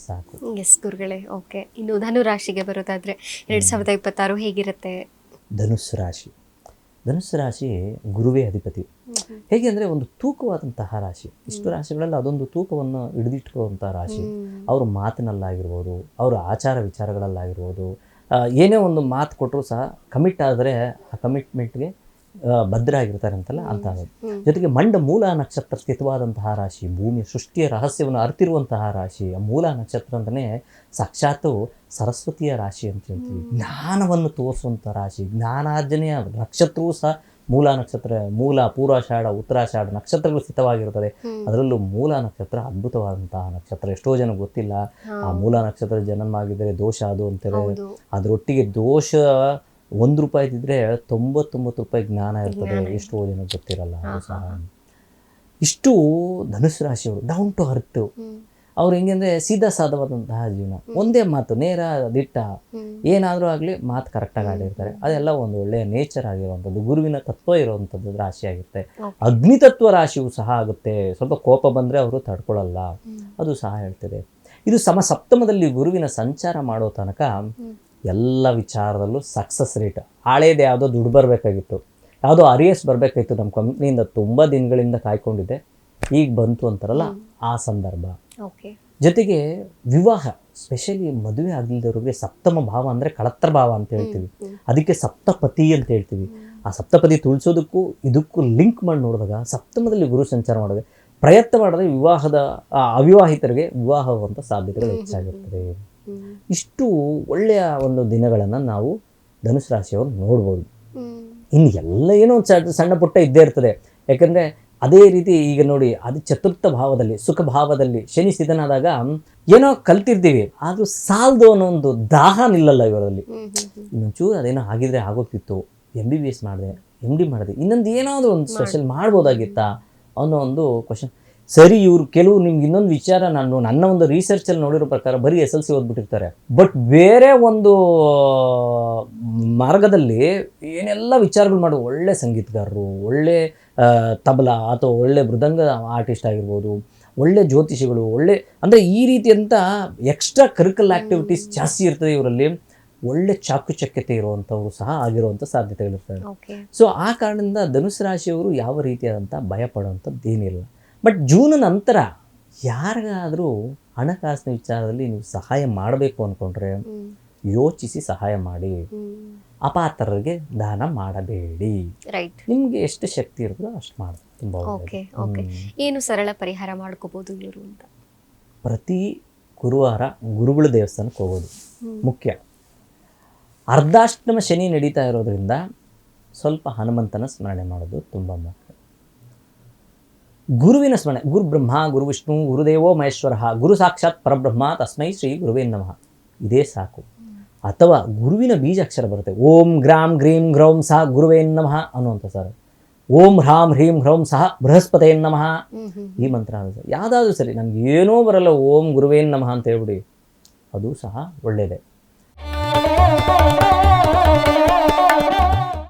ಸಾಕು. ಎಸ್ ಗುರುಗಳೇ. ಓಕೆ, ಇನ್ನು ಧನು ರಾಶಿಗೆ ಬರೋದಾದ್ರೆ 2026 ಹೇಗಿರುತ್ತೆ? ಧನುಸ್ಸು ರಾಶಿ ಗುರುವೇ ಅಧಿಪತಿ. ಹೇಗೆ ಅಂದರೆ ಒಂದು ತೂಕವಾದಂತಹ ರಾಶಿ. ಇಷ್ಟು ರಾಶಿಗಳಲ್ಲಿ ಅದೊಂದು ತೂಕವನ್ನು ಹಿಡಿದಿಟ್ಕೊಳ್ಳುವಂಥ ರಾಶಿ. ಅವ್ರ ಮಾತಿನಲ್ಲಾಗಿರ್ಬೋದು, ಅವರ ಆಚಾರ ವಿಚಾರಗಳಲ್ಲಾಗಿರ್ಬೋದು, ಏನೇ ಒಂದು ಮಾತು ಕೊಟ್ಟರು ಸಹ ಕಮಿಟ್ ಆದರೆ ಆ ಕಮಿಟ್ಮೆಂಟ್ಗೆ ಭದ್ರ ಆಗಿರ್ತಾರೆ ಅಂತಲ್ಲ ಅಂತ. ಜೊತೆಗೆ ಮಂಡ ಮೂಲ ನಕ್ಷತ್ರ ಸ್ಥಿತವಾದಂತಹ ರಾಶಿ, ಭೂಮಿಯ ಸೃಷ್ಟಿಯ ರಹಸ್ಯವನ್ನು ಅರಿತಿರುವಂತಹ ರಾಶಿ. ಆ ಮೂಲ ನಕ್ಷತ್ರ ಅಂತಲೇ ಸಾಕ್ಷಾತ್ತು ಸರಸ್ವತಿಯ ರಾಶಿ ಅಂತ ಹೇಳ್ತೀವಿ. ಜ್ಞಾನವನ್ನು ತೋರಿಸುವಂಥ ರಾಶಿ, ಜ್ಞಾನಾರ್ಜನೆಯ ನಕ್ಷತ್ರವೂ ಸಹ ಮೂಲ ನಕ್ಷತ್ರ. ಮೂಲ, ಪೂರ್ವಾಷಾಢ, ಉತ್ತರಾಷಾಢ ನಕ್ಷತ್ರಗಳು ಸ್ಥಿತವಾಗಿರುತ್ತದೆ. ಅದರಲ್ಲೂ ಮೂಲ ನಕ್ಷತ್ರ ಅದ್ಭುತವಾದಂತಹ ನಕ್ಷತ್ರ. ಎಷ್ಟೋ ಜನ ಗೊತ್ತಿಲ್ಲ, ಆ ಮೂಲ ನಕ್ಷತ್ರ ಜನ್ಮಾಗಿದ್ದರೆ ದೋಷ ಅದು ಅಂತಾರೆ. ಅದರೊಟ್ಟಿಗೆ ದೋಷ ₹1 ಇದ್ದರೆ 99 ರೂಪಾಯಿ ಜ್ಞಾನ ಇರ್ತದೆ. ಎಷ್ಟೋ ಜನ ಗೊತ್ತಿರಲ್ಲ. ಇಷ್ಟು ಧನುಸ್ಸು ರಾಶಿಯವರು ಡೌನ್ ಟು ಅರ್ತ್. ಅವ್ರು ಹೆಂಗಂದ್ರೆ ಸೀದಾ ಸಾಧವಾದಂತಹ ಜೀವನ, ಒಂದೇ ಮಾತು, ನೇರ ದಿಟ್ಟ, ಏನಾದರೂ ಆಗಲಿ ಮಾತು ಕರೆಕ್ಟಾಗಿ ಆಡಿರ್ತಾರೆ. ಅದೆಲ್ಲ ಒಂದು ಒಳ್ಳೆಯ ನೇಚರ್ ಆಗಿರುವಂಥದ್ದು, ಗುರುವಿನ ತತ್ವ ಇರುವಂಥದ್ದು ರಾಶಿ ಆಗಿರುತ್ತೆ. ಅಗ್ನಿತತ್ವ ರಾಶಿಯೂ ಸಹ ಆಗುತ್ತೆ. ಸ್ವಲ್ಪ ಕೋಪ ಬಂದರೆ ಅವರು ತಡ್ಕೊಳ್ಳಲ್ಲ, ಅದು ಸಹ ಹೇಳ್ತದೆ. ಇದು ಸಮಸಪ್ತಮದಲ್ಲಿ ಗುರುವಿನ ಸಂಚಾರ ಮಾಡೋ ತನಕ ಎಲ್ಲ ವಿಚಾರದಲ್ಲೂ ಸಕ್ಸಸ್ ರೇಟ್. ಹಳೇದು ಯಾವುದೋ ದುಡ್ಡು ಬರಬೇಕಾಗಿತ್ತು, ಯಾವುದೋ ಅರಿಯಸ್ ಬರಬೇಕಾಗಿತ್ತು, ನಮ್ಮ ಕಂಪ್ನಿಯಿಂದ ತುಂಬ ದಿನಗಳಿಂದ ಕಾಯ್ಕೊಂಡಿದ್ದೆ, ಈಗ ಬಂತು ಅಂತಾರಲ್ಲ ಆ ಸಂದರ್ಭ. ಜೊತೆಗೆ ವಿವಾಹ, ಸ್ಪೆಷಲಿ ಮದುವೆ ಆಗಲಿದ್ದವ್ರಿಗೆ ಸಪ್ತಮ ಭಾವ ಅಂದರೆ ಕಳತ್ರ ಭಾವ ಅಂತ ಹೇಳ್ತೀವಿ. ಅದಕ್ಕೆ ಸಪ್ತಪತಿ ಅಂತ ಹೇಳ್ತೀವಿ. ಆ ಸಪ್ತಪತಿ ತುಳಿಸೋದಕ್ಕೂ ಇದಕ್ಕೂ ಲಿಂಕ್ ಮಾಡಿ ನೋಡಿದಾಗ ಸಪ್ತಮದಲ್ಲಿ ಗುರು ಸಂಚಾರ ಮಾಡಿದ್ರೆ, ಪ್ರಯತ್ನ ಮಾಡಿದ್ರೆ ವಿವಾಹದ ಅವಿವಾಹಿತರಿಗೆ ವಿವಾಹವಂಥ ಸಾಧ್ಯತೆಗಳು ಹೆಚ್ಚಾಗಿರ್ತದೆ. ಇಷ್ಟು ಒಳ್ಳೆಯ ಒಂದು ದಿನಗಳನ್ನು ನಾವು ಧನುಸು ರಾಶಿಯವರು ನೋಡ್ಬೋದು. ಇನ್ನು ಎಲ್ಲ ಏನೋ ಒಂದು ಸಣ್ಣ ಪುಟ್ಟ ಇದ್ದೇ ಇರ್ತದೆ. ಯಾಕಂದರೆ ಅದೇ ರೀತಿ ಈಗ ನೋಡಿ, ಅದು ಚತುರ್ಥ ಭಾವದಲ್ಲಿ, ಸುಖ ಭಾವದಲ್ಲಿ ಶನಿ ಸ್ಥಿತನಾದಾಗ ಏನೋ ಕಲ್ತಿರ್ತೀವಿ, ಆದರೂ ಸಾಲದು ಅನ್ನೋ ಒಂದು ದಾಹ ನಿಲ್ಲಲ್ಲ ಇವರಲ್ಲಿ. ಇನ್ನೊಂಚೂರು ಅದೇನೋ ಆಗಿದ್ರೆ ಆಗೋಗ್ತಿತ್ತು, MBBS ಮಾಡಿದೆ, MD ಮಾಡಿದೆ, ಇನ್ನೊಂದು ಏನಾದರೂ ಒಂದು ಸ್ಪೆಷಲ್ ಮಾಡ್ಬೋದಾಗಿತ್ತಾ ಅನ್ನೋ ಒಂದು ಕ್ವಶನ್. ಸರಿ, ಇವರು ಕೆಲವು ನಿಮ್ಗೆ ಇನ್ನೊಂದು ವಿಚಾರ, ನನ್ನ ಒಂದು ರಿಸರ್ಚಲ್ಲಿ ನೋಡಿರೋ ಪ್ರಕಾರ ಬರೀ SLC ಓದ್ಬಿಟ್ಟಿರ್ತಾರೆ, ಬಟ್ ಬೇರೆ ಒಂದು ಮಾರ್ಗದಲ್ಲಿ ಏನೆಲ್ಲ ವಿಚಾರಗಳು ಮಾಡೋದು. ಒಳ್ಳೆ ಸಂಗೀತಗಾರರು, ಒಳ್ಳೆ ತಬಲಾ ಅಥವಾ ಒಳ್ಳೆ ಮೃದಂಗ ಆರ್ಟಿಸ್ಟ್ ಆಗಿರ್ಬೋದು, ಒಳ್ಳೆ ಜ್ಯೋತಿಷಿಗಳು, ಒಳ್ಳೆ ಅಂದರೆ ಈ ರೀತಿಯಂಥ ಎಕ್ಸ್ಟ್ರಾ ಕರಿಕಲ್ ಆ್ಯಕ್ಟಿವಿಟೀಸ್ ಜಾಸ್ತಿ ಇರ್ತದೆ ಇವರಲ್ಲಿ. ಒಳ್ಳೆ ಚಾಕುಚಕ್ಯತೆ ಇರುವಂಥವ್ರು ಸಹ ಆಗಿರುವಂಥ ಸಾಧ್ಯತೆಗಳಿರ್ತವೆ. ಸೊ ಆ ಕಾರಣದಿಂದ ಧನುಸು ರಾಶಿಯವರು ಯಾವ ರೀತಿಯಾದಂಥ ಭಯ ಪಡುವಂಥದ್ದು ಏನಿಲ್ಲ. ಬಟ್ ಜೂನ್ ನಂತರ ಯಾರಿಗಾದರೂ ಹಣಕಾಸಿನ ವಿಚಾರದಲ್ಲಿ ನೀವು ಸಹಾಯ ಮಾಡಬೇಕು ಅಂದ್ಕೊಂಡ್ರೆ ಯೋಚಿಸಿ ಸಹಾಯ ಮಾಡಿ. ಅಪಾತ್ರರಿಗೆ ದಾನ ಮಾಡಬೇಡಿ. ನಿಮ್ಗೆ ಎಷ್ಟು ಶಕ್ತಿ ಇರ್ತದೋ ಅಷ್ಟು ಮಾಡಿ. ತುಂಬ ಏನು ಸರಳ ಪರಿಹಾರ ಮಾಡ್ಕೋಬಹುದು ಇವರು ಅಂತ? ಪ್ರತಿ ಗುರುವಾರ ಗುರುಗಳ ದೇವಸ್ಥಾನಕ್ಕೆ ಹೋಗೋದು ಮುಖ್ಯ. ಅರ್ಧಾಷ್ಟಮ ಶನಿ ನಡೀತಾ ಇರೋದ್ರಿಂದ ಸ್ವಲ್ಪ ಹನುಮಂತನ ಸ್ಮರಣೆ ಮಾಡೋದು ತುಂಬ ಮುಖ್ಯ. ಗುರುವಿನ ಸ್ಮರಣೆ, ಗುರು ಬ್ರಹ್ಮ ಗುರು ವಿಷ್ಣು ಗುರುದೇವೋ ಮಹೇಶ್ವರ ಗುರು ಸಾಕ್ಷಾತ್ ಪರಬ್ರಹ್ಮ ತಸ್ಮೈ ಶ್ರೀ ಗುರುವೇ ನಮಃ, ಇದೇ ಸಾಕು. ಅಥವಾ ಗುರುವಿನ ಬೀಜಾಕ್ಷರ ಬರುತ್ತೆ, ಓಂ ಗ್ರಾಂ ಗ್ರೀಂ ಗ್ರೌಂ ಸಹ ಗುರುವೇ ನಮಃ ಅನ್ನುವಂಥ ಸರ್. ಓಂ ಹ್ರಾಂ ಹ್ರೀಂ ಹ್ರೌಂ ಸಹ ಬೃಹಸ್ಪತೇ ನಮಃ, ಈ ಮಂತ್ರ ಸರ್. ಯಾವುದಾದ್ರೂ ಸರಿ, ನಮ್ಗೆ ಏನೋ ಬರಲ್ಲ, ಓಂ ಗುರುವೇ ನಮಃ ಅಂತ ಹೇಳ್ಬಿಡಿ, ಅದು ಸಹ ಒಳ್ಳೆಯದೇ.